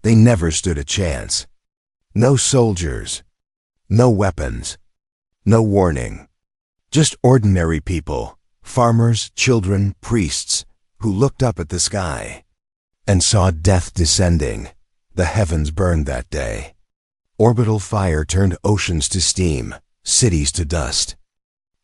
They never stood a chance. No soldiers, no weapons, no warning. Just ordinary people, farmers, children, priests, who looked up at the sky and saw death descending. The heavens burned that day. Orbital fire turned oceans to steam, cities to dust.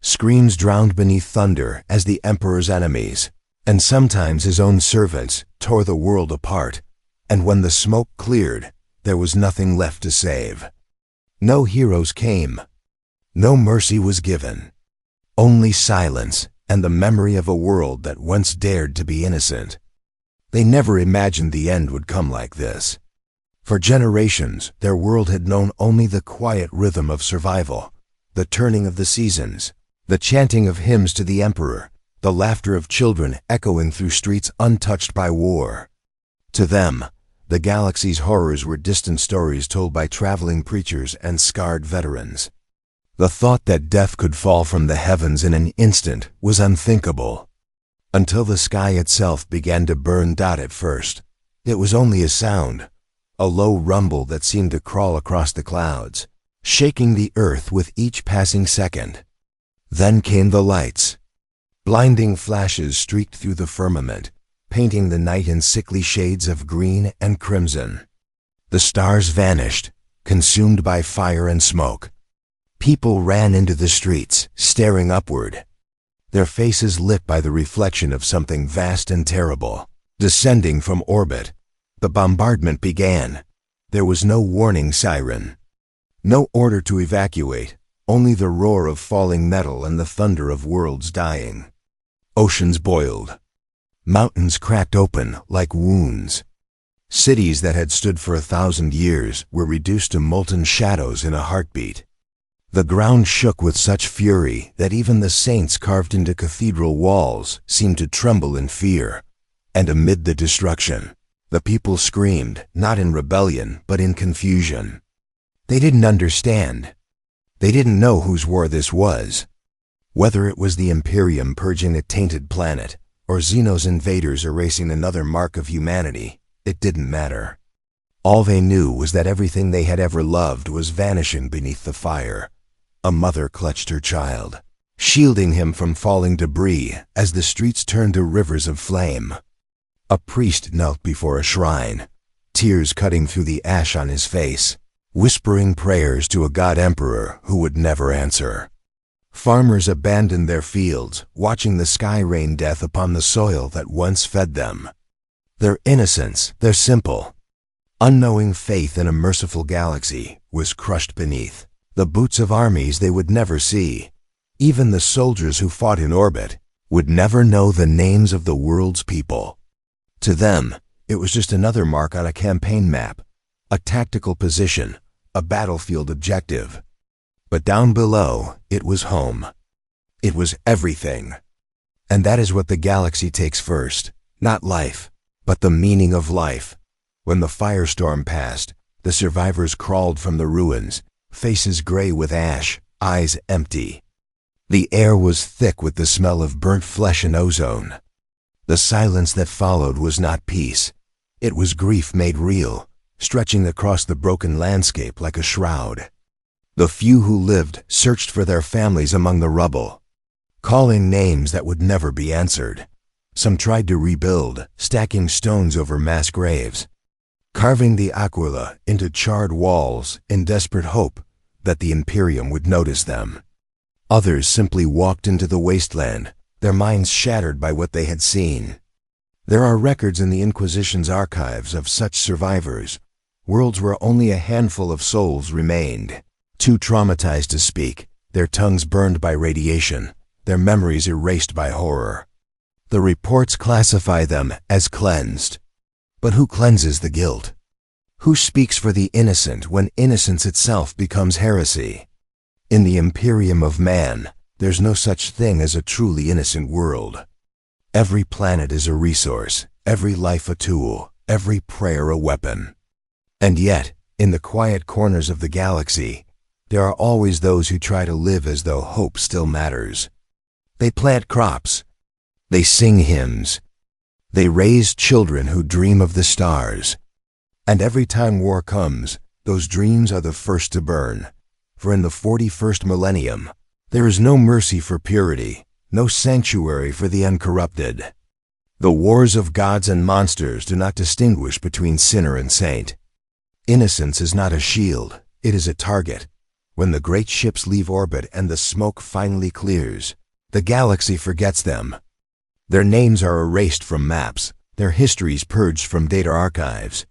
Screams drowned beneath thunder as the Emperor's enemies, and sometimes his own servants, tore the world apart. And when the smoke cleared, there was nothing left to save. No heroes came. No mercy was given. Only silence and the memory of a world that once dared to be innocent. They never imagined the end would come like this. For generations, their world had known only the quiet rhythm of survival, the turning of the seasons, the chanting of hymns to the Emperor, the laughter of children echoing through streets untouched by war. To them, the galaxy's horrors were distant stories told by traveling preachers and scarred veterans. The thought that death could fall from the heavens in an instant was unthinkable. Until the sky itself began to burn. At first, it was only a sound, a low rumble that seemed to crawl across the clouds, shaking the earth with each passing second. Then came the lights. Blinding flashes streaked through the firmament, painting the night in sickly shades of green and crimson. The stars vanished, consumed by fire and smoke. People ran into the streets, staring upward, their faces lit by the reflection of something vast and terrible. Descending from orbit, the bombardment began. There was no warning siren, no order to evacuate, only the roar of falling metal and the thunder of worlds dying. Oceans boiled. Mountains cracked open like wounds. Cities that had stood for 1,000 years were reduced to molten shadows in a heartbeat. The ground shook with such fury that even the saints carved into cathedral walls seemed to tremble in fear. And amid the destruction, the people screamed, not in rebellion, but in confusion. They didn't understand. They didn't know whose war this was. Whether it was the Imperium purging a tainted planet, or Xenos invaders erasing another mark of humanity, it didn't matter. All they knew was that everything they had ever loved was vanishing beneath the fire. A mother clutched her child, shielding him from falling debris as the streets turned to rivers of flame. A priest knelt before a shrine, tears cutting through the ash on his face, whispering prayers to a god emperor who would never answer. Farmers abandoned their fields, watching the sky rain death upon the soil that once fed them. Their innocence, their simple, unknowing faith in a merciful galaxy, was crushed beneath the boots of armies they would never see. Even the soldiers who fought in orbit would never know the names of the world's people. To them, it was just another mark on a campaign map, a tactical position, a battlefield objective. But down below, it was home. It was everything. And that is what the galaxy takes first, not life, but the meaning of life. When the firestorm passed, the survivors crawled from the ruins, faces gray with ash, eyes empty. The air was thick with the smell of burnt flesh and ozone. The silence that followed was not peace. It was grief made real, stretching across the broken landscape like a shroud. The few who lived searched for their families among the rubble, calling names that would never be answered. Some tried to rebuild, stacking stones over mass graves, carving the aquila into charred walls in desperate hope that the Imperium would notice them. Others simply walked into the wasteland, their minds shattered by what they had seen. There are records in the Inquisition's archives of such survivors, worlds where only a handful of souls remained, too traumatized to speak, their tongues burned by radiation, their memories erased by horror. The reports classify them as cleansed. But who cleanses the guilt? Who speaks for the innocent when innocence itself becomes heresy? In the Imperium of man, there's no such thing as a truly innocent world. Every planet is a resource, every life a tool, every prayer a weapon. And yet, in the quiet corners of the galaxy, there are always those who try to live as though hope still matters. They plant crops. They sing hymns. They raise children who dream of the stars. And every time war comes, those dreams are the first to burn. For in the 41st millennium, there is no mercy for purity, no sanctuary for the uncorrupted. The wars of gods and monsters do not distinguish between sinner and saint. Innocence is not a shield, it is a target. When the great ships leave orbit and the smoke finally clears, the galaxy forgets them. Their names are erased from maps, their histories purged from data archives.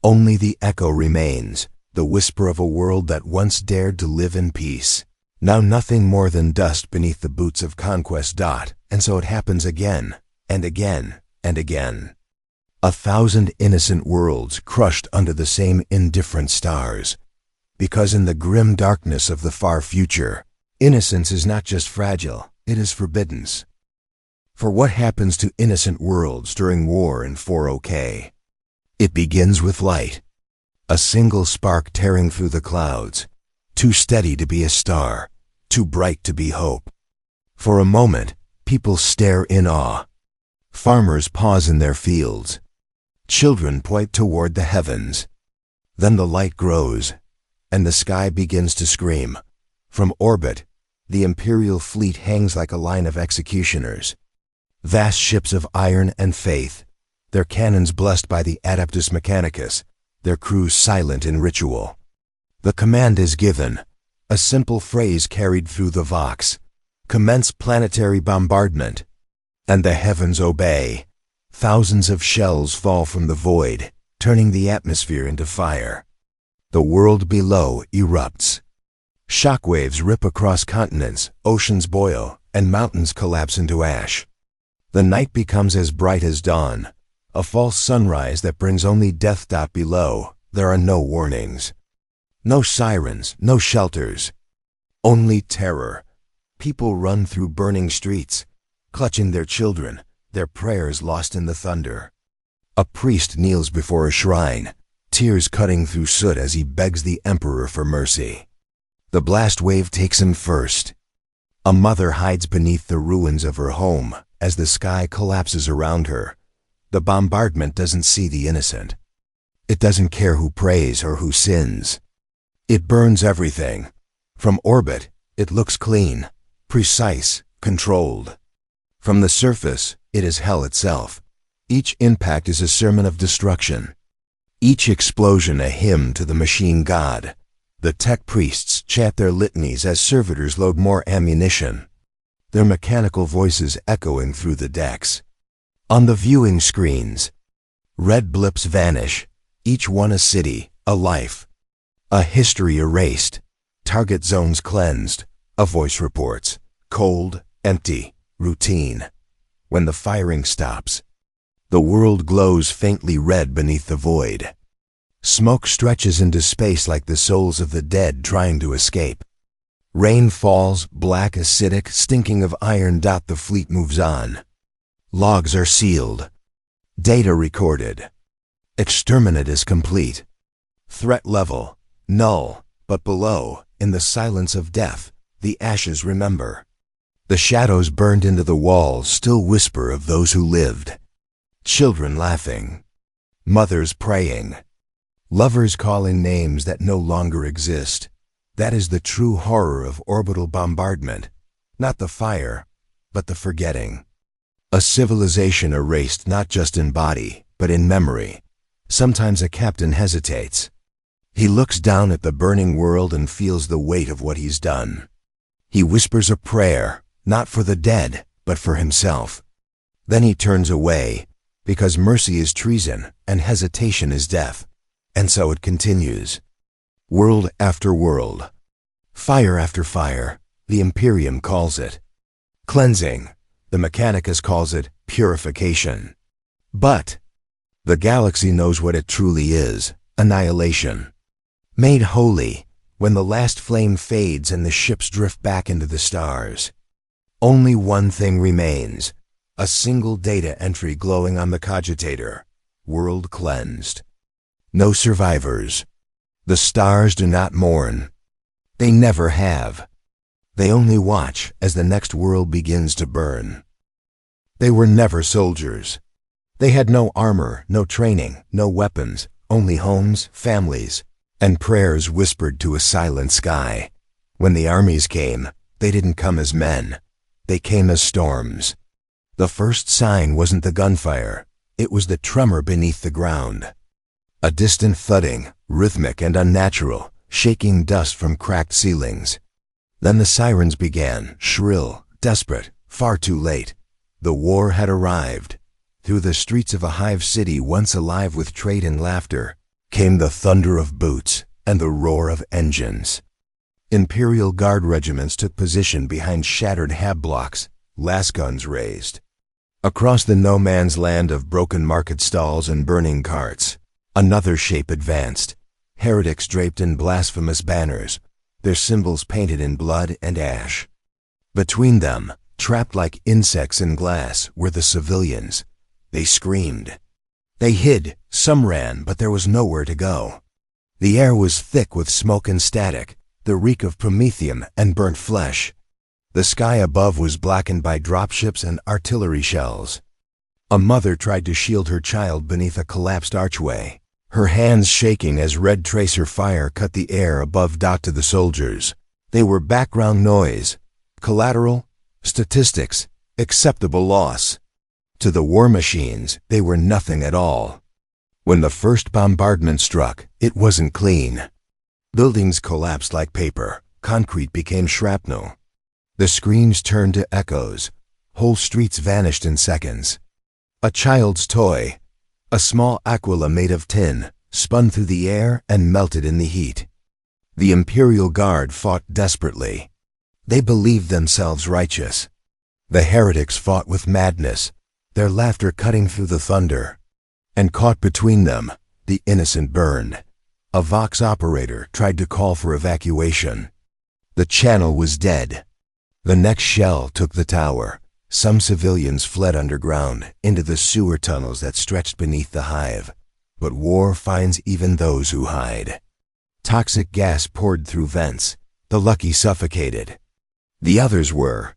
Only the echo remains, the whisper of a world that once dared to live in peace. Now nothing more than dust beneath the boots of conquest. And so it happens again, and again, and again. 1,000 innocent worlds crushed under the same indifferent stars. Because in the grim darkness of the far future, innocence is not just fragile, it is forbidden. For what happens to innocent worlds during war in 40K? It begins with light. A single spark tearing through the clouds, too steady to be a star, too bright to be hope. For a moment, people stare in awe. Farmers pause in their fields. Children point toward the heavens. Then the light grows, and the sky begins to scream. From orbit, the Imperial fleet hangs like a line of executioners. Vast ships of iron and faith, their cannons blessed by the Adeptus Mechanicus, their crews silent in ritual. The command is given, a simple phrase carried through the Vox: commence planetary bombardment. And the heavens obey. Thousands of shells fall from the void, turning the atmosphere into fire. The world below erupts. Shockwaves rip across continents, oceans boil, and mountains collapse into ash. The night becomes as bright as dawn, a false sunrise that brings only death. Below, there are no warnings. No sirens, no shelters. Only terror. People run through burning streets, clutching their children, their prayers lost in the thunder. A priest kneels before a shrine, tears cutting through soot as he begs the Emperor for mercy. The blast wave takes him first. A mother hides beneath the ruins of her home as the sky collapses around her. The bombardment doesn't see the innocent. It doesn't care who prays or who sins. It burns everything. From orbit, it looks clean, precise, controlled. From the surface, it is hell itself. Each impact is a sermon of destruction. Each explosion a hymn to the machine god. The tech priests chant their litanies as servitors load more ammunition, their mechanical voices echoing through the decks. On the viewing screens, red blips vanish, each one a city, a life. A history erased, target zones cleansed. A voice reports, cold, empty, routine. When the firing stops, the world glows faintly red beneath the void. Smoke stretches into space like the souls of the dead trying to escape. Rain falls, black, acidic, stinking of iron. The fleet moves on. Logs are sealed. Data recorded. Exterminate is complete. Threat level, null, but below, in the silence of death, the ashes remember. The shadows burned into the walls still whisper of those who lived. Children laughing. Mothers praying. Lovers calling names that no longer exist. That is the true horror of orbital bombardment. Not the fire, but the forgetting. A civilization erased not just in body, but in memory. Sometimes a captain hesitates. He looks down at the burning world and feels the weight of what he's done. He whispers a prayer, not for the dead, but for himself. Then he turns away, because mercy is treason and hesitation is death. And so it continues. World after world. Fire after fire, the Imperium calls it. Cleansing, the Mechanicus calls it purification. But the galaxy knows what it truly is, annihilation. Made holy, when the last flame fades and the ships drift back into the stars. Only one thing remains, a single data entry glowing on the cogitator, world cleansed. No survivors. The stars do not mourn. They never have. They only watch as the next world begins to burn. They were never soldiers. They had no armor, no training, no weapons, only homes, families, and prayers whispered to a silent sky. When the armies came, they didn't come as men. They came as storms. The first sign wasn't the gunfire. It was the tremor beneath the ground. A distant thudding, rhythmic and unnatural, shaking dust from cracked ceilings. Then the sirens began, shrill, desperate, far too late. The war had arrived. Through the streets of a hive city once alive with trade and laughter, came the thunder of boots and the roar of engines. Imperial Guard regiments took position behind shattered hab blocks, lasguns raised. Across the no-man's land of broken market stalls and burning carts, another shape advanced, heretics draped in blasphemous banners, their symbols painted in blood and ash. Between them, trapped like insects in glass, were the civilians. They screamed. They hid, some ran, but there was nowhere to go. The air was thick with smoke and static, the reek of promethium and burnt flesh. The sky above was blackened by dropships and artillery shells. A mother tried to shield her child beneath a collapsed archway, her hands shaking as red tracer fire cut the air above. To the soldiers, they were background noise, collateral, statistics, acceptable loss. To the war machines, they were nothing at all. When the first bombardment struck, it wasn't clean. Buildings collapsed like paper, concrete became shrapnel. The screams turned to echoes, whole streets vanished in seconds. A child's toy, a small aquila made of tin, spun through the air and melted in the heat. The Imperial Guard fought desperately. They believed themselves righteous. The heretics fought with madness, their laughter cutting through the thunder. And caught between them, the innocent burned. A Vox operator tried to call for evacuation. The channel was dead. The next shell took the tower. Some civilians fled underground into the sewer tunnels that stretched beneath the hive. But war finds even those who hide. Toxic gas poured through vents. The lucky suffocated. The others were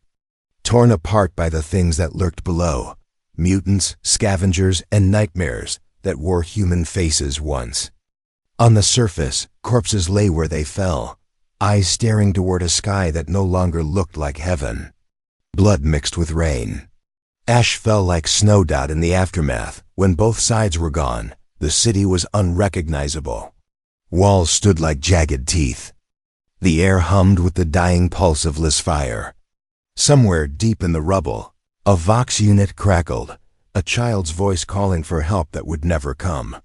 torn apart by the things that lurked below. Mutants, scavengers, and nightmares that wore human faces once. On the surface, corpses lay where they fell, eyes staring toward a sky that no longer looked like heaven. Blood mixed with rain. Ash fell like snow in the aftermath. When both sides were gone, the city was unrecognizable. Walls stood like jagged teeth. The air hummed with the dying pulse of less fire. Somewhere deep in the rubble, a Vox unit crackled, a child's voice calling for help that would never come.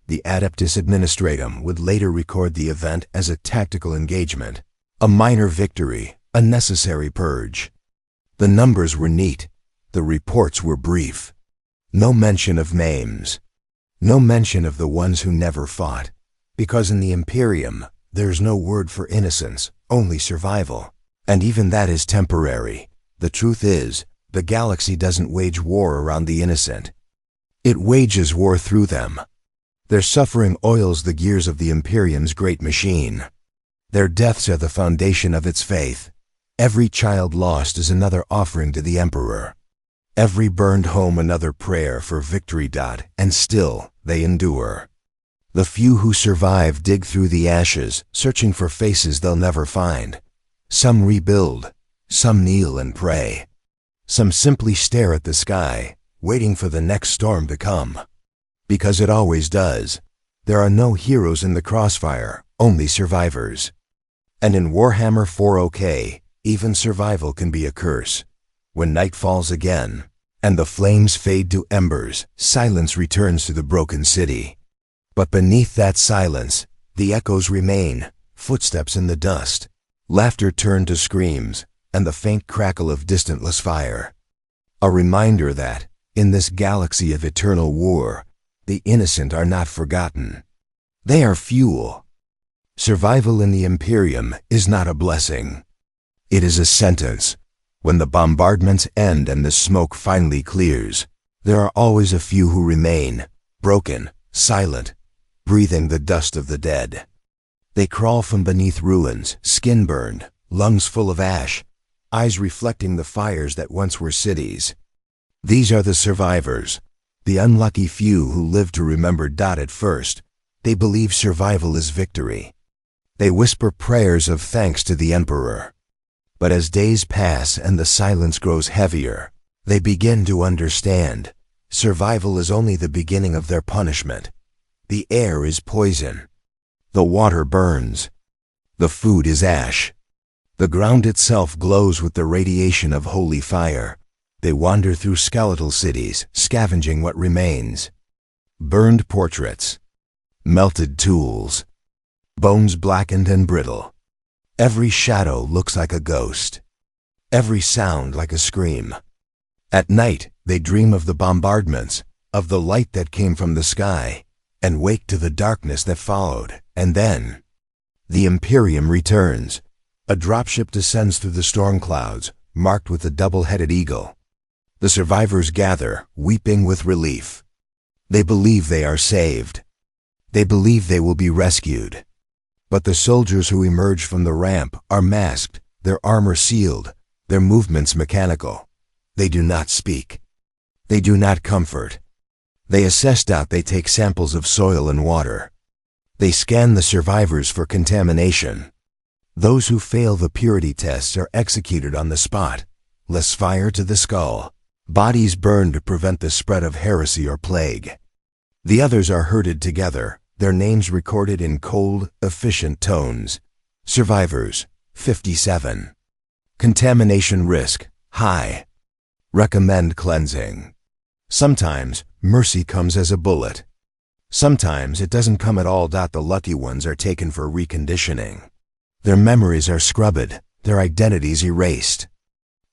The Adeptus Administratum would later record the event as a tactical engagement, a minor victory, a necessary purge. The numbers were neat, the reports were brief. No mention of names, no mention of the ones who never fought, because in the Imperium, there's no word for innocence, only survival. And even that is temporary. The truth is, the galaxy doesn't wage war around the innocent. It wages war through them. Their suffering oils the gears of the Imperium's great machine. Their deaths are the foundation of its faith. Every child lost is another offering to the Emperor. Every burned home another prayer for victory. And still, they endure. The few who survive dig through the ashes, searching for faces they'll never find. Some rebuild, some kneel and pray. Some simply stare at the sky, waiting for the next storm to come. Because it always does. There are no heroes in the crossfire, only survivors. And in Warhammer 40K, even survival can be a curse. When night falls again, and the flames fade to embers, silence returns to the broken city. But beneath that silence, the echoes remain, footsteps in the dust, laughter turned to screams, and the faint crackle of distantless fire. A reminder that, in this galaxy of eternal war, the innocent are not forgotten. They are fuel. Survival in the Imperium is not a blessing. It is a sentence. When the bombardments end and the smoke finally clears, there are always a few who remain, broken, silent, breathing the dust of the dead. They crawl from beneath ruins, skin burned, lungs full of ash, eyes reflecting the fires that once were cities. These are the survivors, the unlucky few who live to remember. At first, They believe survival is victory. They whisper prayers of thanks to the Emperor. But as days pass and the silence grows heavier, they begin to understand survival is only the beginning of their punishment. The air is poison. The water burns. The food is ash. The ground itself glows with the radiation of holy fire. They wander through skeletal cities, scavenging what remains. Burned portraits, melted tools, bones blackened and brittle. Every shadow looks like a ghost. Every sound like a scream. At night, they dream of the bombardments, of the light that came from the sky, and wake to the darkness that followed. And then, the Imperium returns. A dropship descends through the storm clouds, marked with a double-headed eagle. The survivors gather, weeping with relief. They believe they are saved. They believe they will be rescued. But the soldiers who emerge from the ramp are masked, their armor sealed, their movements mechanical. They do not speak. They do not comfort. They assess out. They take samples of soil and water. They scan the survivors for contamination. Those who fail the purity tests are executed on the spot. Less fire to the skull. Bodies burned to prevent the spread of heresy or plague. The others are herded together, their names recorded in cold, efficient tones. Survivors, 57. Contamination risk, high. Recommend cleansing. Sometimes, mercy comes as a bullet. Sometimes it doesn't come at all. The lucky ones are taken for reconditioning. Their memories are scrubbed, their identities erased.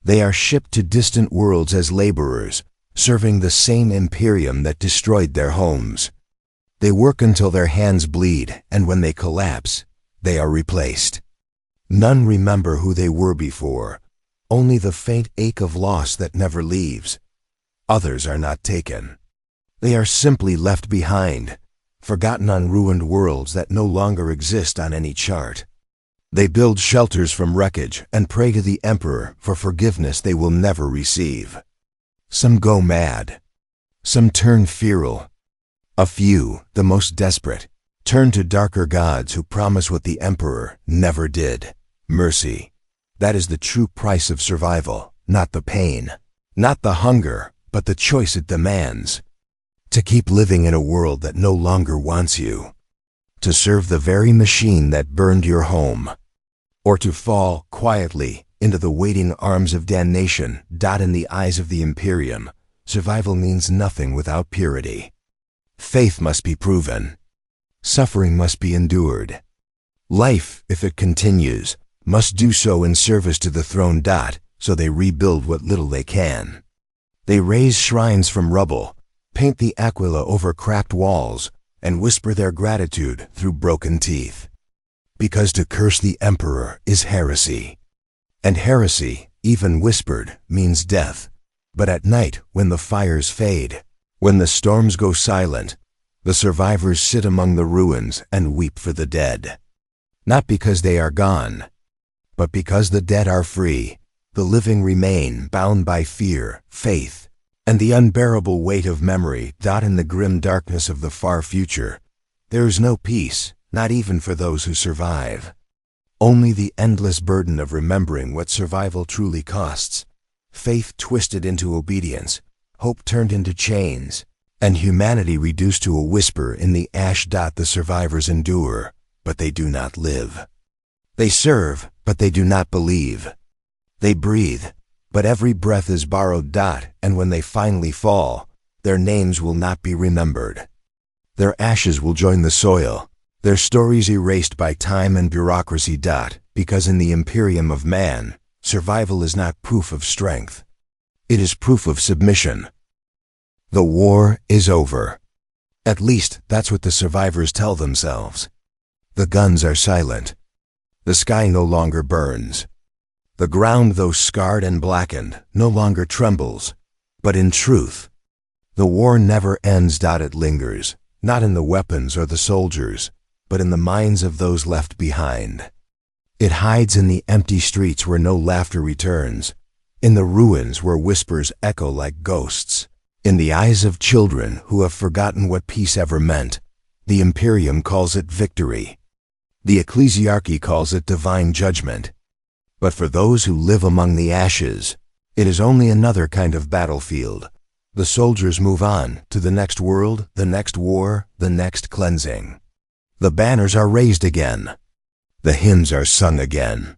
They are shipped to distant worlds as laborers, serving the same Imperium that destroyed their homes. They work until their hands bleed, and when they collapse, they are replaced. None remember who they were before, only the faint ache of loss that never leaves. Others are not taken. They are simply left behind, forgotten on ruined worlds that no longer exist on any chart. They build shelters from wreckage and pray to the Emperor for forgiveness they will never receive. Some go mad. Some turn feral. A few, the most desperate, turn to darker gods who promise what the Emperor never did. Mercy. That is the true price of survival, not the pain, not the hunger, but the choice it demands. To keep living in a world that no longer wants you. To serve the very machine that burned your home. Or to fall, quietly, into the waiting arms of damnation. In the eyes of the Imperium, survival means nothing without purity. Faith must be proven. Suffering must be endured. Life, if it continues, must do so in service to the throne. So they rebuild what little they can. They raise shrines from rubble, paint the aquila over cracked walls, and whisper their gratitude through broken teeth. Because to curse the Emperor is heresy. And heresy, even whispered, means death. But at night, when the fires fade, when the storms go silent, the survivors sit among the ruins and weep for the dead. Not because they are gone, but because the dead are free. The living remain bound by fear, faith, and the unbearable weight of memory. In the grim darkness of the far future, there is no peace, not even for those who survive. Only the endless burden of remembering what survival truly costs. Faith twisted into obedience, hope turned into chains, and humanity reduced to a whisper in the ash. The survivors endure, but they do not live. They serve, but they do not believe. They breathe, but every breath is borrowed. And when they finally fall, their names will not be remembered. Their ashes will join the soil, their stories erased by time and bureaucracy. Because in the Imperium of man, survival is not proof of strength. It is proof of submission. The war is over. At least that's what the survivors tell themselves. The guns are silent. The sky no longer burns. The ground, though scarred and blackened, no longer trembles. But in truth, the war never ends. It lingers, not in the weapons or the soldiers, but in the minds of those left behind. It hides in the empty streets where no laughter returns, in the ruins where whispers echo like ghosts, in the eyes of children who have forgotten what peace ever meant, The Imperium calls it victory. The ecclesiarchy calls it divine judgment. But for those who live among the ashes, it is only another kind of battlefield. The soldiers move on to the next world, the next war, the next cleansing. The banners are raised again. The hymns are sung again.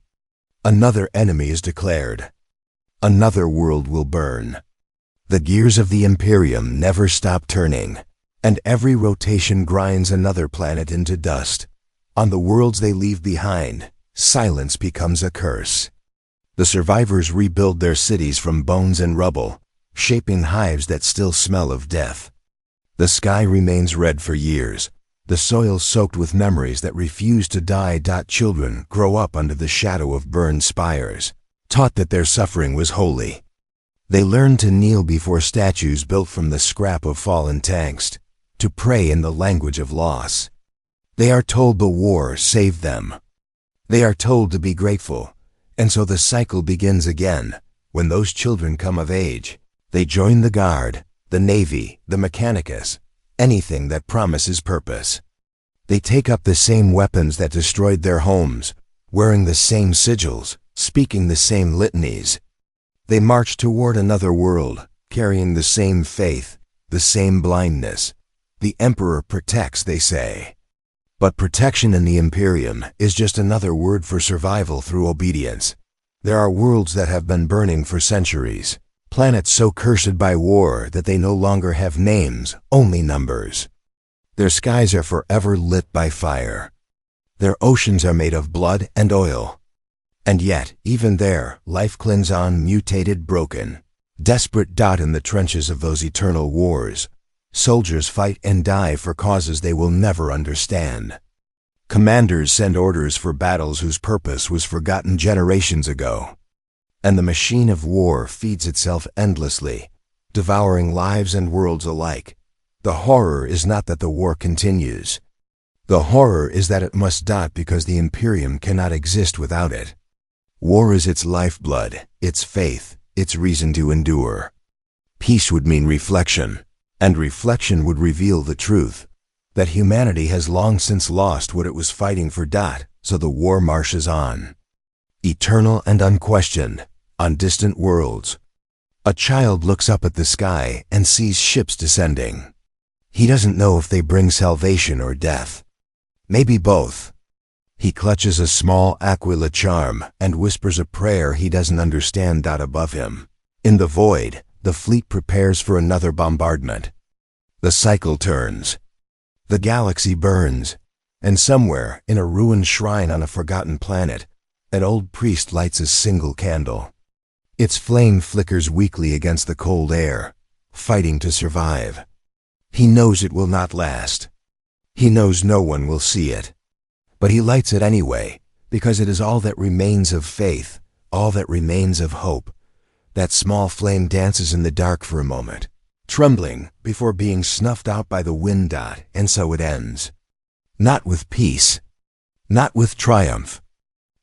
Another enemy is declared. Another world will burn. The gears of the Imperium never stop turning, and every rotation grinds another planet into dust. On the worlds they leave behind, silence becomes a curse. The survivors rebuild their cities from bones and rubble, shaping hives that still smell of death. The sky remains red for years, the soil soaked with memories that refuse to die. Children grow up under the shadow of burned spires, taught that their suffering was holy. They learn to kneel before statues built from the scrap of fallen tanks, to pray in the language of loss. They are told the war saved them. They are told to be grateful, and so the cycle begins again. When those children come of age, they join the Guard, the Navy, the Mechanicus, anything that promises purpose. They take up the same weapons that destroyed their homes, wearing the same sigils, speaking the same litanies. They march toward another world, carrying the same faith, the same blindness. The Emperor protects, they say. But protection in the Imperium is just another word for survival through obedience. There are worlds that have been burning for centuries, planets so cursed by war that they no longer have names, only numbers. Their skies are forever lit by fire. Their oceans are made of blood and oil. And yet, even there, life clings on, mutated, broken. Desperate. In the trenches of those eternal wars, soldiers fight and die for causes they will never understand. Commanders send orders for battles whose purpose was forgotten generations ago. And the machine of war feeds itself endlessly, devouring lives and worlds alike. The horror is not that the war continues. The horror is that it must because the Imperium cannot exist without it. War is its lifeblood, its faith, its reason to endure. Peace would mean reflection, and reflection would reveal the truth, that humanity has long since lost what it was fighting for. So the war marches on. Eternal and unquestioned, on distant worlds. A child looks up at the sky and sees ships descending. He doesn't know if they bring salvation or death. Maybe both. He clutches a small aquila charm and whispers a prayer he doesn't understand. Above him, in the void, the fleet prepares for another bombardment. The cycle turns. The galaxy burns, and somewhere, in a ruined shrine on a forgotten planet, an old priest lights a single candle. Its flame flickers weakly against the cold air, fighting to survive. He knows it will not last. He knows no one will see it. But he lights it anyway, because it is all that remains of faith, all that remains of hope. That small flame dances in the dark for a moment, trembling before being snuffed out by the wind. And so it ends. Not with peace, not with triumph,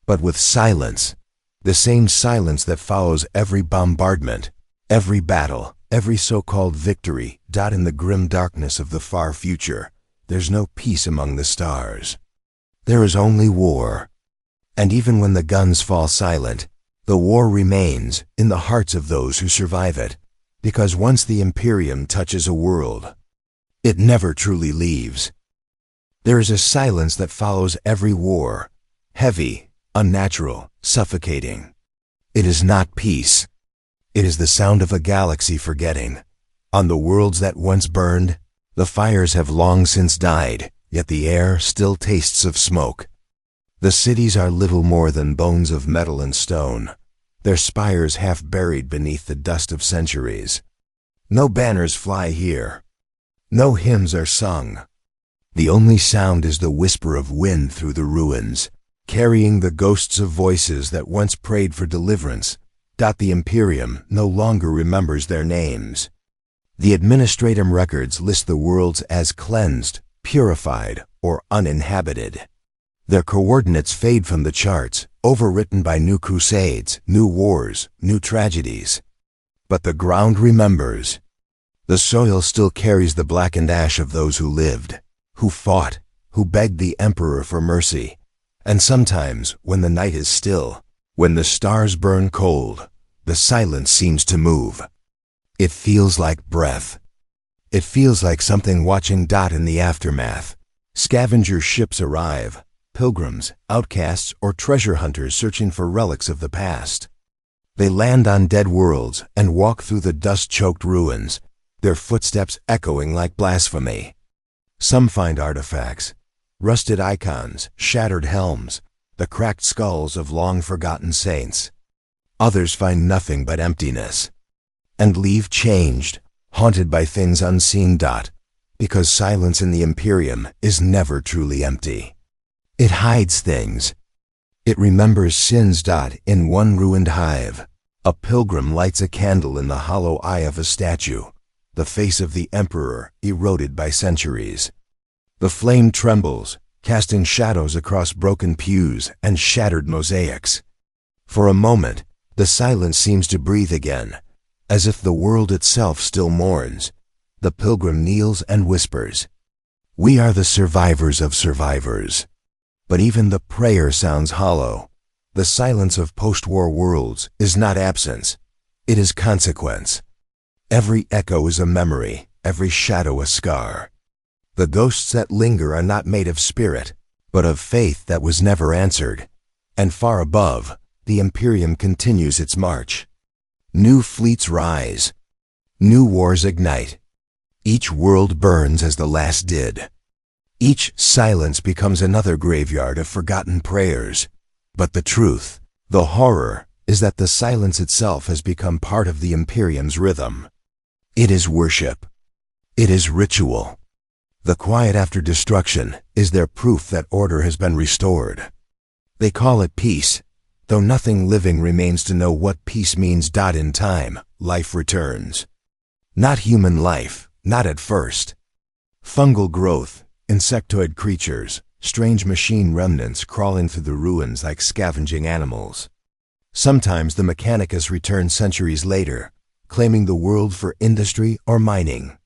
but with silence. The same silence that follows every bombardment, every battle, every so-called victory. In the grim darkness of the far future, there's no peace among the stars. There is only war. And even when the guns fall silent, the war remains in the hearts of those who survive it, because once the Imperium touches a world, it never truly leaves. There is a silence that follows every war, heavy, unnatural, suffocating. It is not peace. It is the sound of a galaxy forgetting. On the worlds that once burned, the fires have long since died, yet the air still tastes of smoke. The cities are little more than bones of metal and stone, their spires half buried beneath the dust of centuries. No banners fly here. No hymns are sung. The only sound is the whisper of wind through the ruins, carrying the ghosts of voices that once prayed for deliverance. The Imperium no longer remembers their names. The administratum records list the worlds as cleansed, purified, or uninhabited. Their coordinates fade from the charts, overwritten by new crusades, new wars, new tragedies. But the ground remembers. The soil still carries the blackened ash of those who lived, who fought, who begged the emperor for mercy. And sometimes, when the night is still, when the stars burn cold, the silence seems to move. It feels like breath. It feels like something watching. In the aftermath, scavenger ships arrive, pilgrims, outcasts, or treasure hunters searching for relics of the past. They land on dead worlds and walk through the dust-choked ruins, their footsteps echoing like blasphemy. Some find artifacts, rusted icons, shattered helms, the cracked skulls of long-forgotten saints. Others find nothing but emptiness, and leave changed, haunted by things unseen. Because silence in the Imperium is never truly empty. It hides things. It remembers sins. In one ruined hive, a pilgrim lights a candle in the hollow eye of a statue, the face of the emperor eroded by centuries. The flame trembles, casting shadows across broken pews and shattered mosaics. For a moment, the silence seems to breathe again, as if the world itself still mourns. The pilgrim kneels and whispers, "We are the survivors of survivors." But even the prayer sounds hollow. The silence of post-war worlds is not absence, it is consequence. Every echo is a memory, every shadow a scar. The ghosts that linger are not made of spirit, but of faith that was never answered. And far above, the Imperium continues its march. New fleets rise. New wars ignite. Each world burns as the last did. Each silence becomes another graveyard of forgotten prayers. But the truth, the horror, is that the silence itself has become part of the Imperium's rhythm. It is worship. It is ritual. The quiet after destruction is their proof that order has been restored. They call it peace, though nothing living remains to know what peace means. In time, life returns. Not human life, not at first. Fungal growth, insectoid creatures, strange machine remnants crawling through the ruins like scavenging animals. Sometimes the Mechanicus return centuries later, claiming the world for industry or mining.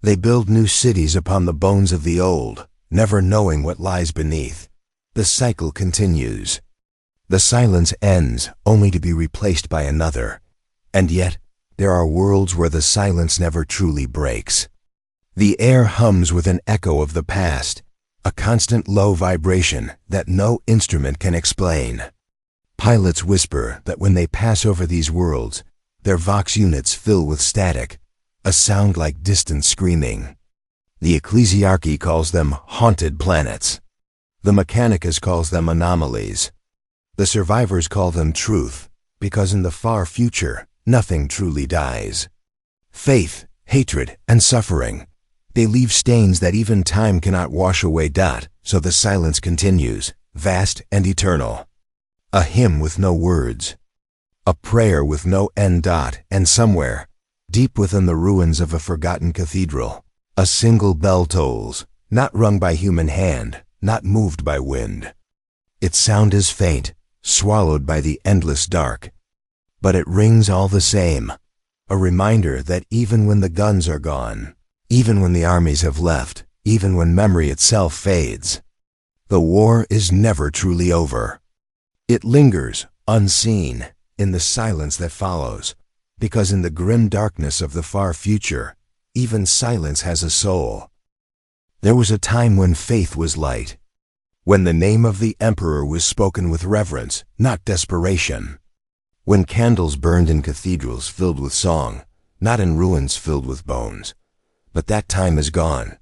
They build new cities upon the bones of the old, never knowing what lies beneath. The cycle continues. The silence ends, only to be replaced by another. And yet, there are worlds where the silence never truly breaks. The air hums with an echo of the past, a constant low vibration that no instrument can explain. Pilots whisper that when they pass over these worlds, their vox units fill with static, a sound like distant screaming. The Ecclesiarchy calls them haunted planets. The Mechanicus calls them anomalies. The survivors call them truth, because in the far future, nothing truly dies. Faith, hatred, and suffering, they leave stains that even time cannot wash away. So the silence continues, vast and eternal. A hymn with no words. A prayer with no end. And somewhere, deep within the ruins of a forgotten cathedral, a single bell tolls, not rung by human hand, not moved by wind. Its sound is faint, swallowed by the endless dark. But it rings all the same, a reminder that even when the guns are gone, even when the armies have left, even when memory itself fades, the war is never truly over. It lingers, unseen, in the silence that follows, because in the grim darkness of the far future, even silence has a soul. There was a time when faith was light, when the name of the emperor was spoken with reverence, not desperation, when candles burned in cathedrals filled with song, not in ruins filled with bones. But that time is gone.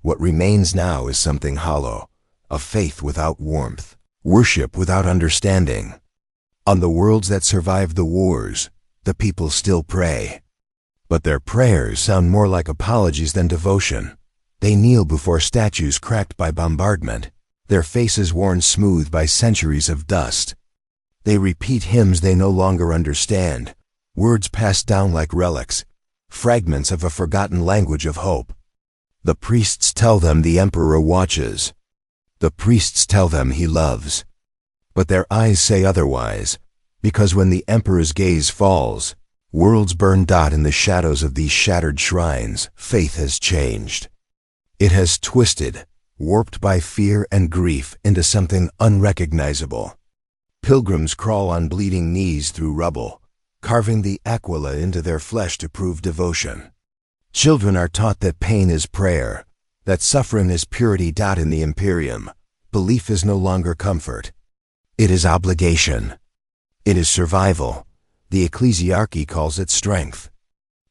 What remains now is something hollow, a faith without warmth, worship without understanding. On the worlds that survived the wars, the people still pray. But their prayers sound more like apologies than devotion. They kneel before statues cracked by bombardment, their faces worn smooth by centuries of dust. They repeat hymns they no longer understand, words passed down like relics, fragments of a forgotten language of hope. The priests tell them the emperor watches. The priests tell them he loves. But their eyes say otherwise, because when the emperor's gaze falls, worlds burn. In the shadows of these shattered shrines, faith has changed. It has twisted, warped by fear and grief into something unrecognizable. Pilgrims crawl on bleeding knees through rubble, carving the aquila into their flesh to prove devotion. Children are taught that pain is prayer, that suffering is purity. In the Imperium, belief is no longer comfort. It is obligation. It is survival. The ecclesiarchy calls it strength.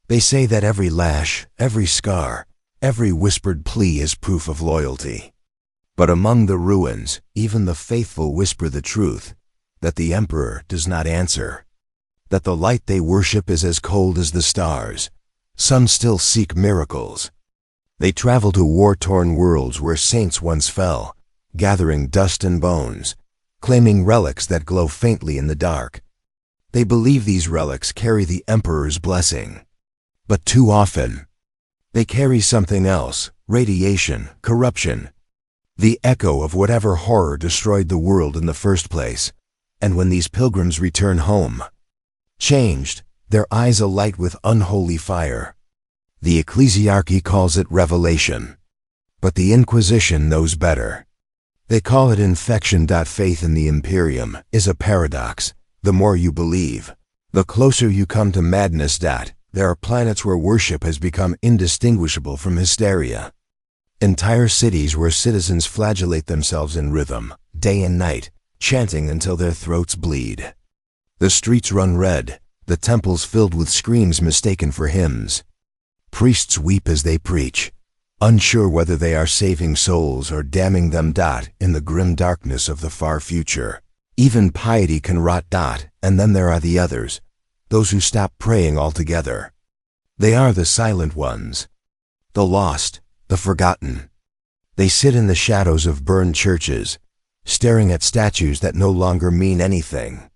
They say that every lash, every scar, every whispered plea is proof of loyalty. But among the ruins, even the faithful whisper the truth, that the Emperor does not answer, that the light they worship is as cold as the stars. Some still seek miracles. They travel to war-torn worlds where saints once fell, gathering dust and bones, claiming relics that glow faintly in the dark. They believe these relics carry the Emperor's blessing. But too often, they carry something else: radiation, corruption, the echo of whatever horror destroyed the world in the first place. And when these pilgrims return home, changed, their eyes alight with unholy fire, the ecclesiarchy calls it revelation. But the Inquisition knows better. They call it infection. Faith in the Imperium is a paradox. The more you believe, the closer you come to madness. There are planets where worship has become indistinguishable from hysteria. Entire cities where citizens flagellate themselves in rhythm, day and night, chanting until their throats bleed. The streets run red, the temples filled with screams mistaken for hymns. Priests weep as they preach, unsure whether they are saving souls or damning them. In the grim darkness of the far future, even piety can rot. And then there are the others, those who stop praying altogether. They are the silent ones, the lost, the forgotten. They sit in the shadows of burned churches, staring at statues that no longer mean anything.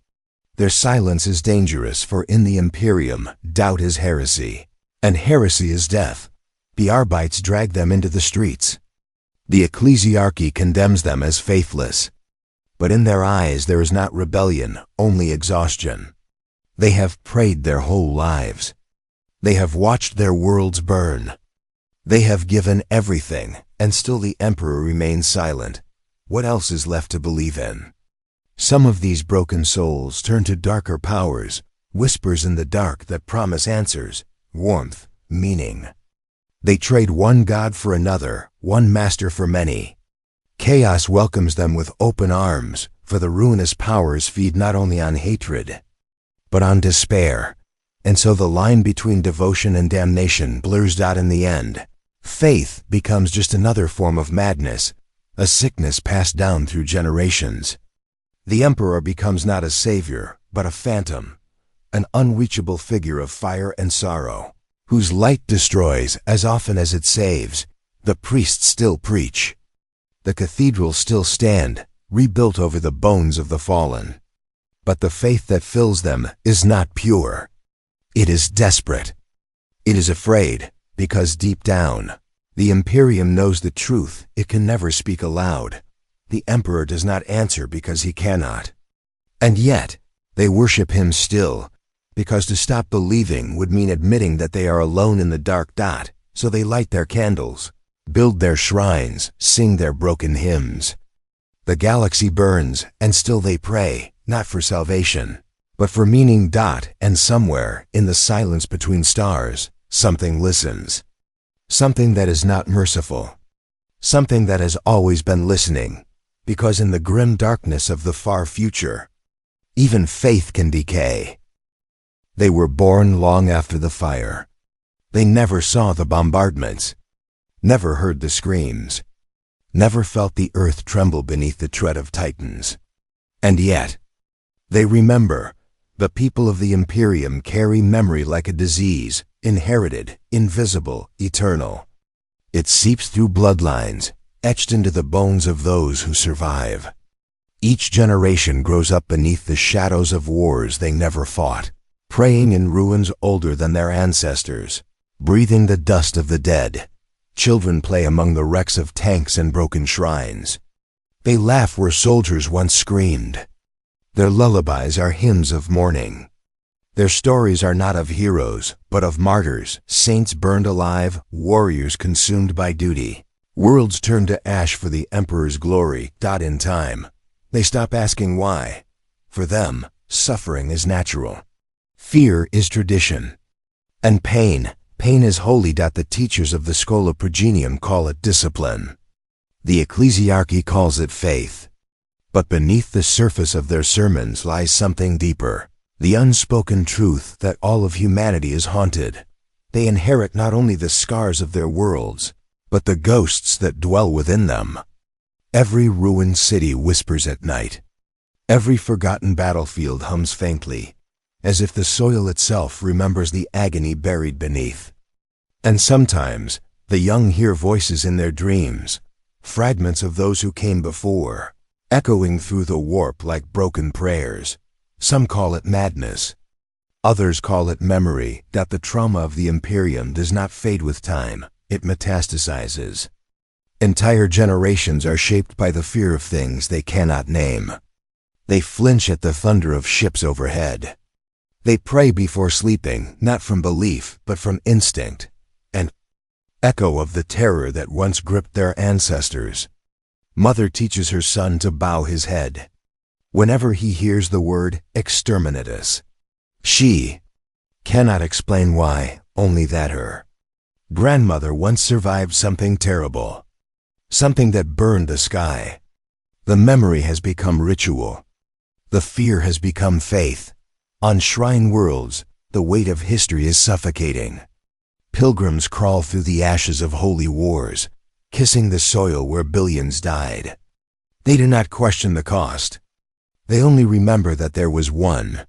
Their silence is dangerous, for in the Imperium, doubt is heresy, and heresy is death. The Arbites drag them into the streets. The ecclesiarchy condemns them as faithless. But in their eyes there is not rebellion, only exhaustion. They have prayed their whole lives. They have watched their worlds burn. They have given everything, and still the Emperor remains silent. What else is left to believe in? Some of these broken souls turn to darker powers, whispers in the dark that promise answers, warmth, meaning. They trade one god for another, one master for many. Chaos welcomes them with open arms, for the ruinous powers feed not only on hatred, but on despair. And so the line between devotion and damnation blurs. In the end, faith becomes just another form of madness, a sickness passed down through generations. The Emperor becomes not a savior, but a phantom, an unreachable figure of fire and sorrow, whose light destroys as often as it saves. The priests still preach. The cathedrals still stand, rebuilt over the bones of the fallen. But the faith that fills them is not pure. It is desperate. It is afraid, because deep down, the Imperium knows the truth it can never speak aloud. The Emperor does not answer because he cannot. And yet, they worship him still, because to stop believing would mean admitting that they are alone in the dark. So they light their candles, build their shrines, sing their broken hymns. The galaxy burns, and still they pray, not for salvation, but for meaning. And somewhere, in the silence between stars, something listens. Something that is not merciful. Something that has always been listening, because in the grim darkness of the far future, even faith can decay. They were born long after the fire. They never saw the bombardments, never heard the screams, never felt the earth tremble beneath the tread of titans. And yet, they remember. The people of the Imperium carry memory like a disease, inherited, invisible, eternal. It seeps through bloodlines, etched into the bones of those who survive. Each generation grows up beneath the shadows of wars they never fought, praying in ruins older than their ancestors, breathing the dust of the dead. Children play among the wrecks of tanks and broken shrines. They laugh where soldiers once screamed. Their lullabies are hymns of mourning. Their stories are not of heroes, but of martyrs, saints burned alive, warriors consumed by duty. Worlds turn to ash for the Emperor's glory. In time, they stop asking why. For them, suffering is natural. Fear is tradition. And pain is holy. The teachers of the Schola Progenium call it discipline. The ecclesiarchy calls it faith. But beneath the surface of their sermons lies something deeper, the unspoken truth that all of humanity is haunted. They inherit not only the scars of their worlds, but the ghosts that dwell within them. Every ruined city whispers at night. Every forgotten battlefield hums faintly, as if the soil itself remembers the agony buried beneath. And sometimes, the young hear voices in their dreams, fragments of those who came before, echoing through the warp like broken prayers. Some call it madness. Others call it memory. The trauma of the Imperium does not fade with time, it metastasizes. Entire generations are shaped by the fear of things they cannot name. They flinch at the thunder of ships overhead. They pray before sleeping, not from belief, but from instinct, and echo of the terror that once gripped their ancestors. Mother teaches her son to bow his head whenever he hears the word exterminatus. She cannot explain why, only that her grandmother once survived something terrible, something that burned the sky. The memory has become ritual. The fear has become faith. On shrine worlds, the weight of history is suffocating. Pilgrims crawl through the ashes of holy wars, kissing the soil where billions died. They do not question the cost. They only remember that there was one.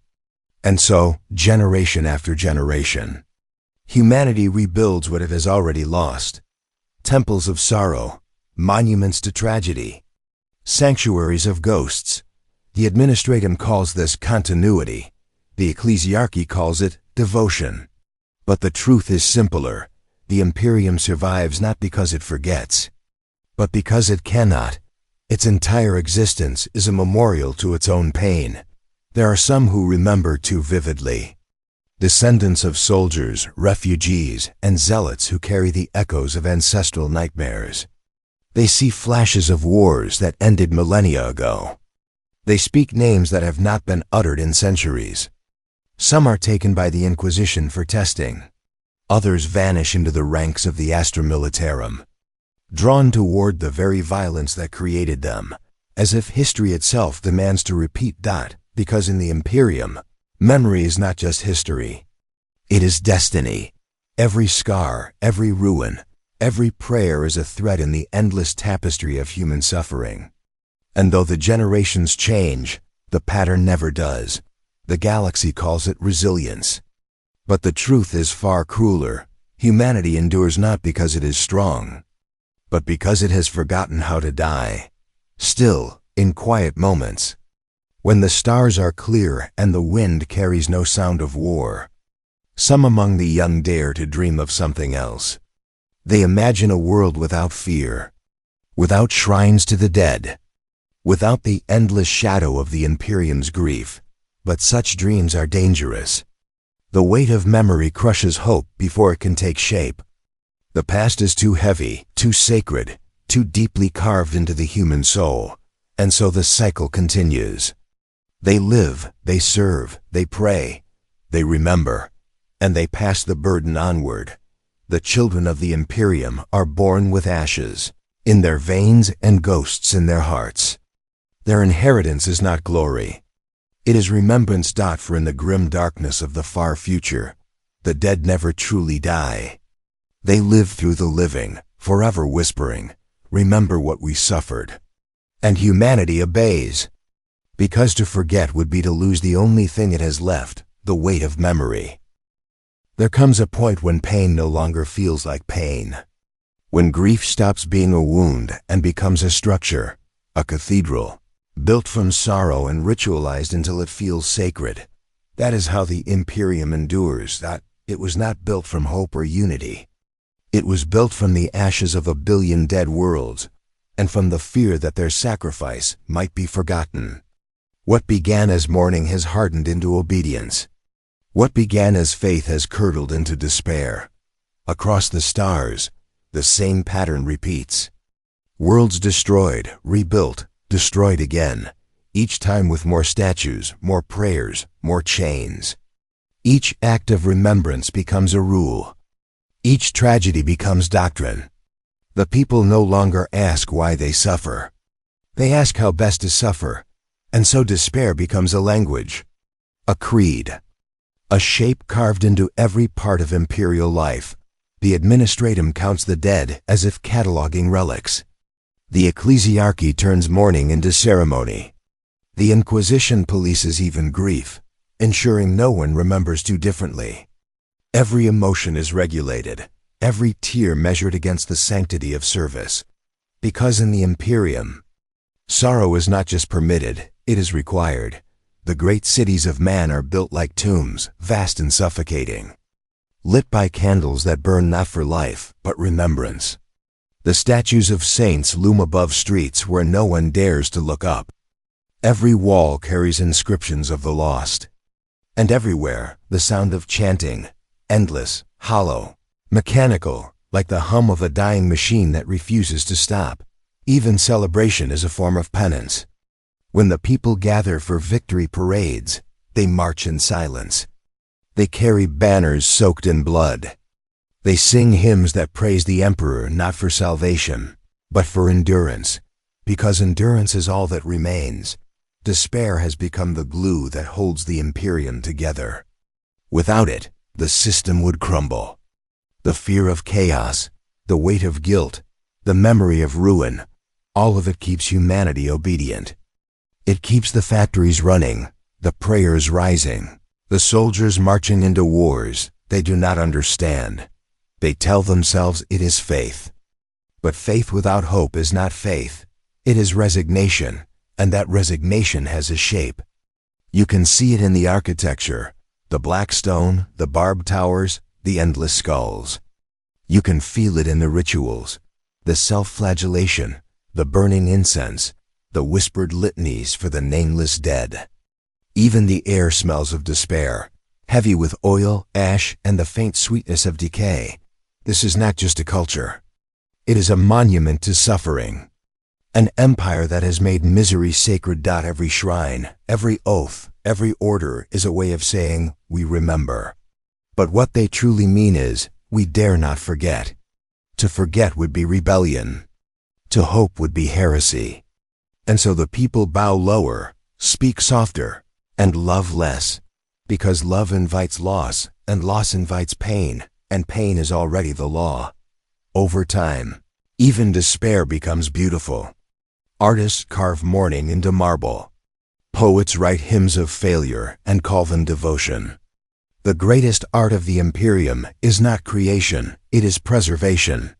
And so, generation after generation, humanity rebuilds what it has already lost. Temples of sorrow, monuments to tragedy, sanctuaries of ghosts. The administratum calls this continuity. The ecclesiarchy calls it devotion. But the truth is simpler. The Imperium survives not because it forgets, but because it cannot. Its entire existence is a memorial to its own pain. There are some who remember too vividly. Descendants of soldiers, refugees, and zealots who carry the echoes of ancestral nightmares. They see flashes of wars that ended millennia ago. They speak names that have not been uttered in centuries. Some are taken by the Inquisition for testing. Others vanish into the ranks of the Astra Militarum, drawn toward the very violence that created them, as if history itself demands to repeat. Because in the Imperium, memory is not just history. It is destiny. Every scar, every ruin, every prayer is a thread in the endless tapestry of human suffering. And though the generations change, the pattern never does. The galaxy calls it resilience. But the truth is far crueler. Humanity endures not because it is strong, but because it has forgotten how to die. Still, in quiet moments, when the stars are clear and the wind carries no sound of war, some among the young dare to dream of something else. They imagine a world without fear, without shrines to the dead, without the endless shadow of the Imperium's grief. But such dreams are dangerous. The weight of memory crushes hope before it can take shape. The past is too heavy, too sacred, too deeply carved into the human soul, and so the cycle continues. They live, they serve, they pray, they remember, and they pass the burden onward. The children of the Imperium are born with ashes in their veins and ghosts in their hearts. Their inheritance is not glory. It is remembrance. For in the grim darkness of the far future, the dead never truly die. They live through the living, forever whispering, "Remember what we suffered." And humanity obeys, because to forget would be to lose the only thing it has left, the weight of memory. There comes a point when pain no longer feels like pain. When grief stops being a wound and becomes a structure, a cathedral, built from sorrow and ritualized until it feels sacred. That is how the Imperium endures. It was not built from hope or unity. It was built from the ashes of a billion dead worlds, and from the fear that their sacrifice might be forgotten. What began as mourning has hardened into obedience. What began as faith has curdled into despair. Across the stars, The same pattern repeats. Worlds destroyed, rebuilt, destroyed again, each time with more statues, more prayers, more chains. Each act of remembrance becomes a rule. Each tragedy becomes doctrine. The people no longer ask why they suffer. They ask how best to suffer, and so despair becomes a language, a creed, a shape carved into every part of imperial life. The administratum counts the dead as if cataloging relics. The ecclesiarchy turns mourning into ceremony. The Inquisition polices even grief, ensuring no one remembers too differently. Every emotion is regulated, every tear measured against the sanctity of service. Because in the Imperium, sorrow is not just permitted, it is required. The great cities of man are built like tombs, vast and suffocating, lit by candles that burn not for life, but remembrance. The statues of saints loom above streets where no one dares to look up. Every wall carries inscriptions of the lost. And everywhere, the sound of chanting, endless, hollow, mechanical, like the hum of a dying machine that refuses to stop. Even celebration is a form of penance. When the people gather for victory parades, they march in silence. They carry banners soaked in blood. They sing hymns that praise the emperor not for salvation, but for endurance, because endurance is all that remains. Despair has become the glue that holds the Imperium together. Without it, the system would crumble. The fear of chaos, the weight of guilt, the memory of ruin, all of it keeps humanity obedient. It keeps the factories running, the prayers rising, the soldiers marching into wars they do not understand. They tell themselves it is faith. But faith without hope is not faith. It is resignation, and that resignation has a shape. You can see it in the architecture, the black stone, the barbed towers, the endless skulls. You can feel it in the rituals, the self-flagellation, the burning incense, the whispered litanies for the nameless dead. Even the air smells of despair, heavy with oil, ash, and the faint sweetness of decay. This is not just a culture. It is a monument to suffering. An empire that has made misery sacred. Every shrine, every oath, every order is a way of saying, we remember. But what they truly mean is, we dare not forget. To forget would be rebellion. To hope would be heresy. And so the people bow lower, speak softer, and love less. Because love invites loss, and loss invites pain, and pain is already the law. Over time, even despair becomes beautiful. Artists carve mourning into marble. Poets write hymns of failure and call them devotion. The greatest art of the Imperium is not creation, it is preservation.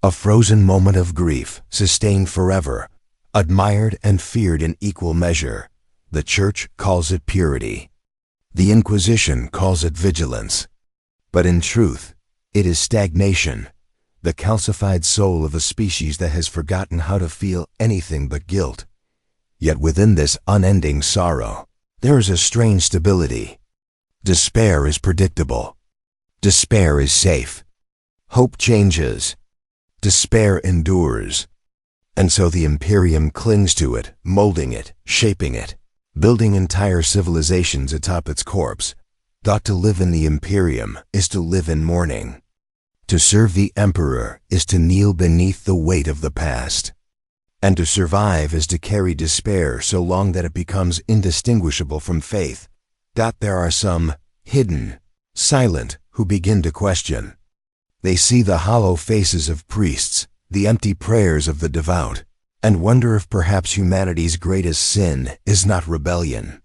A frozen moment of grief, sustained forever, admired and feared in equal measure. The Church calls it purity. The Inquisition calls it vigilance. But in truth, it is stagnation, the calcified soul of a species that has forgotten how to feel anything but guilt. Yet within this unending sorrow, there is a strange stability. Despair is predictable. Despair is safe. Hope changes. Despair endures. And so the Imperium clings to it, molding it, shaping it, building entire civilizations atop its corpse. Thought to live in the Imperium is to live in mourning. To serve the Emperor is to kneel beneath the weight of the past. And to survive is to carry despair so long that it becomes indistinguishable from faith. There are some, hidden, silent, who begin to question. They see the hollow faces of priests, the empty prayers of the devout, and wonder if perhaps humanity's greatest sin is not rebellion,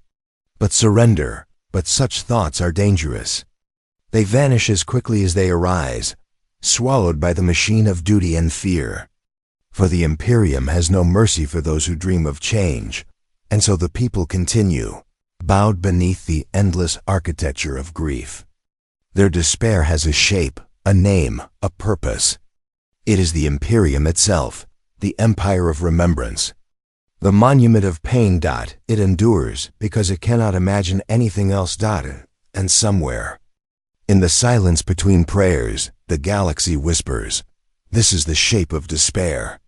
but surrender. But such thoughts are dangerous. They vanish as quickly as they arise, swallowed by the machine of duty and fear. For the Imperium has no mercy for those who dream of change, and so the people continue, bowed beneath the endless architecture of grief. Their despair has a shape, a name, a purpose. It is the Imperium itself, the empire of remembrance. The monument of pain. It endures because it cannot imagine anything else. And somewhere, in the silence between prayers, the galaxy whispers, This is the shape of despair.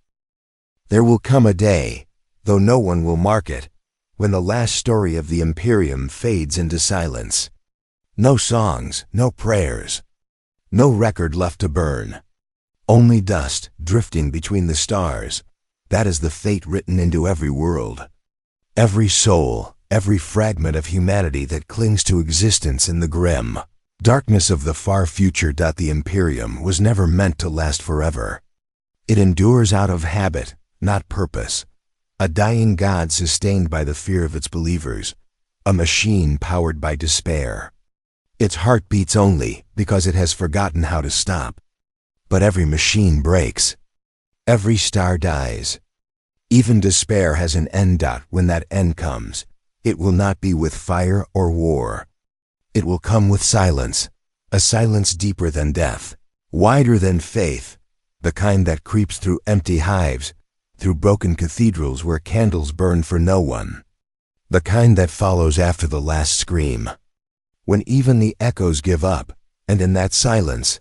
There will come a day, though no one will mark it, when the last story of the Imperium fades into silence. No songs, no prayers, no record left to burn. Only dust drifting between the stars. That is the fate written into every world. Every soul, every fragment of humanity that clings to existence in the grim darkness of the far future. The Imperium was never meant to last forever. It endures out of habit, not purpose. A dying god sustained by the fear of its believers. A machine powered by despair. Its heart beats only because it has forgotten how to stop. But every machine breaks. Every star dies. Even despair has an end. When that end comes, it will not be with fire or war. It will come with silence, a silence deeper than death, wider than faith, the kind that creeps through empty hives, through broken cathedrals where candles burn for no one, the kind that follows after the last scream, when even the echoes give up, and in that silence,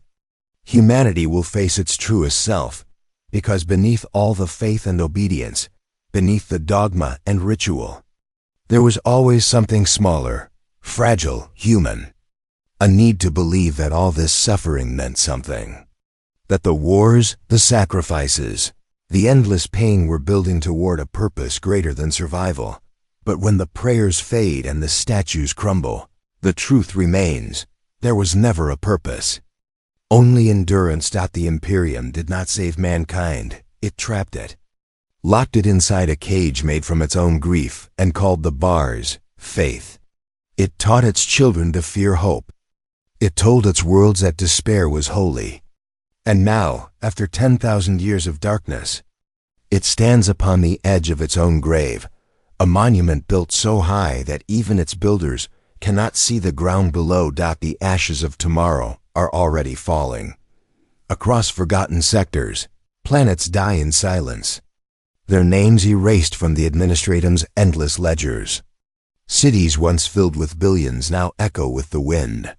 humanity will face its truest self, because beneath all the faith and obedience, beneath the dogma and ritual, there was always something smaller, fragile, human. A need to believe that all this suffering meant something. That the wars, the sacrifices, the endless pain were building toward a purpose greater than survival. But when the prayers fade and the statues crumble, the truth remains. There was never a purpose. Only endurance. The Imperium did not save mankind. It trapped it. Locked it inside a cage made from its own grief and called the bars faith. It taught its children to fear hope. It told its worlds that despair was holy. And now, after 10,000 years of darkness, it stands upon the edge of its own grave, a monument built so high that even its builders cannot see the ground below. The ashes of tomorrow are already falling. Across forgotten sectors, planets die in silence, their names erased from the administratum's endless ledgers. Cities once filled with billions now echo with the wind.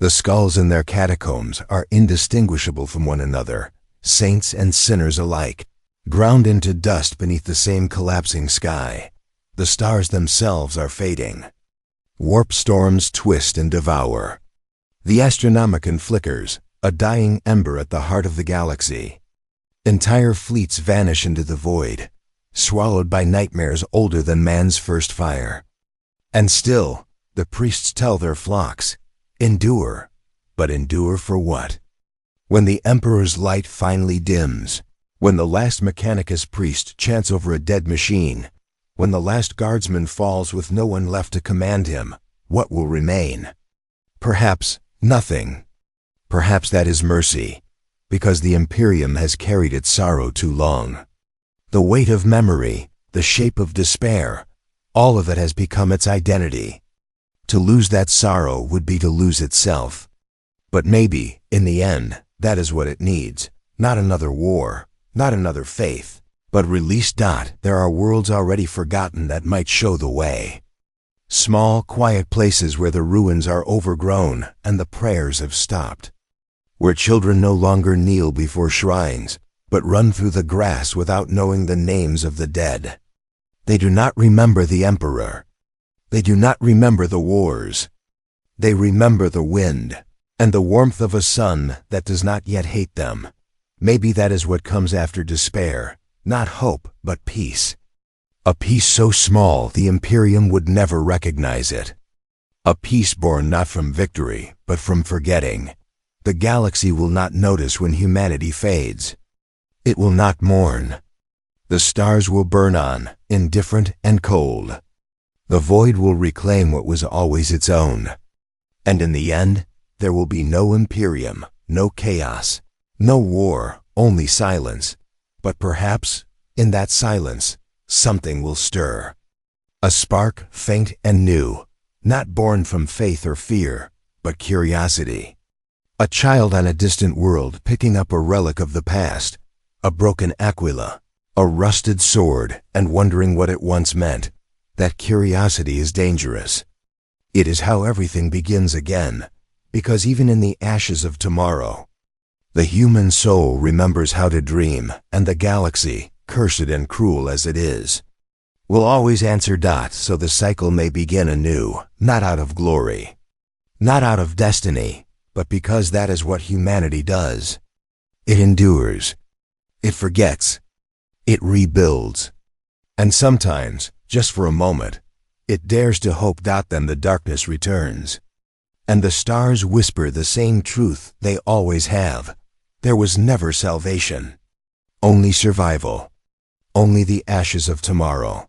The skulls in their catacombs are indistinguishable from one another, saints and sinners alike, ground into dust beneath the same collapsing sky. The stars themselves are fading. Warp storms twist and devour. The Astronomicon flickers, a dying ember at the heart of the galaxy. Entire fleets vanish into the void, swallowed by nightmares older than man's first fire. And still, the priests tell their flocks, endure, but endure for what? When the Emperor's light finally dims, when the last Mechanicus priest chants over a dead machine, when the last guardsman falls with no one left to command him, what will remain? Perhaps nothing. Perhaps that is mercy, because the Imperium has carried its sorrow too long. The weight of memory, the shape of despair, all of it has become its identity. To lose that sorrow would be to lose itself. But maybe, in the end, that is what it needs. Not another war, not another faith, but release. There are worlds already forgotten that might show the way. Small, quiet places where the ruins are overgrown and the prayers have stopped. Where children no longer kneel before shrines, but run through the grass without knowing the names of the dead. They do not remember the Emperor. They do not remember the wars. They remember the wind, and the warmth of a sun that does not yet hate them. Maybe that is what comes after despair, not hope, but peace. A peace so small the Imperium would never recognize it. A peace born not from victory, but from forgetting. The galaxy will not notice when humanity fades. It will not mourn. The stars will burn on, indifferent and cold. The void will reclaim what was always its own. And in the end, there will be no Imperium, no chaos, no war, only silence. But perhaps, in that silence, something will stir. A spark, faint and new, not born from faith or fear, but curiosity. A child on a distant world picking up a relic of the past, a broken aquila, a rusted sword, and wondering what it once meant. That curiosity is dangerous. It is how everything begins again, because even in the ashes of tomorrow, The human soul remembers how to dream, and the galaxy, cursed and cruel as it is, will always answer dot so the cycle may begin anew, not out of glory, not out of destiny, but because that is what humanity does. It endures, it forgets, it rebuilds, and sometimes, just for a moment, it dares to hope dot then the darkness returns, and the stars whisper the same truth they always have. There was never salvation, only survival, only the ashes of tomorrow.